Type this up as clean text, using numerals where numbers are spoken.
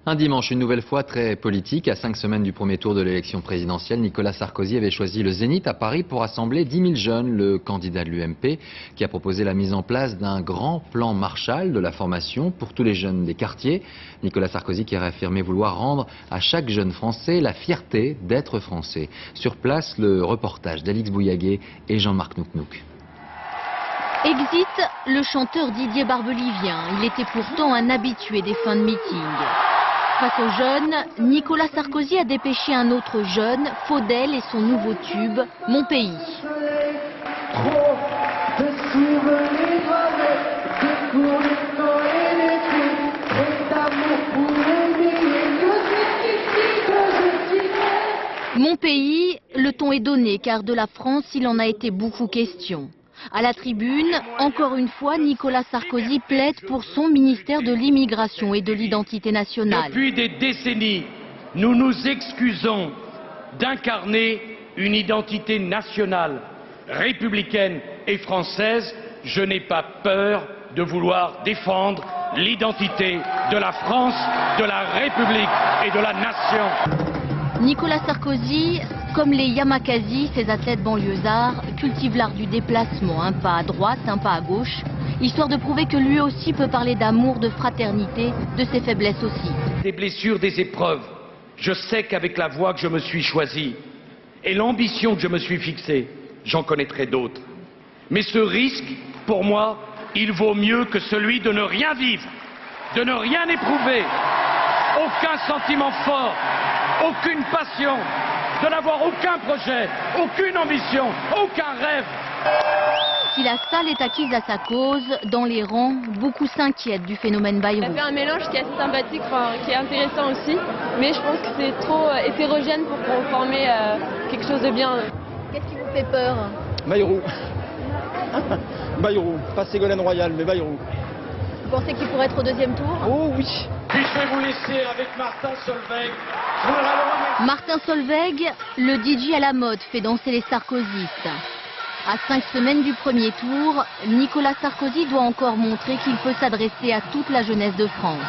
Un dimanche, une nouvelle fois très politique. À 5 semaines du premier tour de l'élection présidentielle, Nicolas Sarkozy avait choisi le Zénith à Paris pour rassembler 10 000 jeunes. Le candidat de l'UMP qui a proposé la mise en place d'un grand plan Marshall de la formation pour tous les jeunes des quartiers. Nicolas Sarkozy qui a réaffirmé vouloir rendre à chaque jeune Français la fierté d'être Français. Sur place, le reportage d'Alix Bouillaguet et Jean-Marc Nouknouk. Exit le chanteur Didier Barbelivien. Il était pourtant un habitué des fins de meeting. Face aux jeunes, Nicolas Sarkozy a dépêché un autre jeune, Faudel, et son nouveau tube, Mon pays. Mon pays, le ton est donné car de la France, il en a été beaucoup question. À la tribune, encore une fois, Nicolas Sarkozy plaide pour son ministère de l'immigration et de l'identité nationale. Depuis des décennies, nous nous excusons d'incarner une identité nationale, républicaine et française. Je n'ai pas peur de vouloir défendre l'identité de la France, de la République et de la nation. Nicolas Sarkozy, comme les Yamakasi, ces athlètes banlieusards, cultive l'art du déplacement, un pas à droite, un pas à gauche, histoire de prouver que lui aussi peut parler d'amour, de fraternité, de ses faiblesses aussi. Des blessures, des épreuves, je sais qu'avec la voie que je me suis choisie et l'ambition que je me suis fixée, j'en connaîtrai d'autres. Mais ce risque, pour moi, il vaut mieux que celui de ne rien vivre, de ne rien éprouver, aucun sentiment fort, aucune passion, de n'avoir aucun projet, aucune ambition, aucun rêve. Si la salle est acquise à sa cause, dans les rangs, beaucoup s'inquiètent du phénomène Bayrou. Ça fait un mélange qui est assez sympathique, qui est intéressant aussi, mais je pense que c'est trop hétérogène pour former quelque chose de bien. Qu'est-ce qui vous fait peur? Bayrou. Bayrou, pas Ségolène Royal, mais Bayrou. Vous pensez qu'il pourrait être au deuxième tour? Oh oui. Puis je vais vous laisser avec Martin Solveig. Martin Solveig, le DJ à la mode, fait danser les sarkozystes. À 5 semaines du premier tour, Nicolas Sarkozy doit encore montrer qu'il peut s'adresser à toute la jeunesse de France.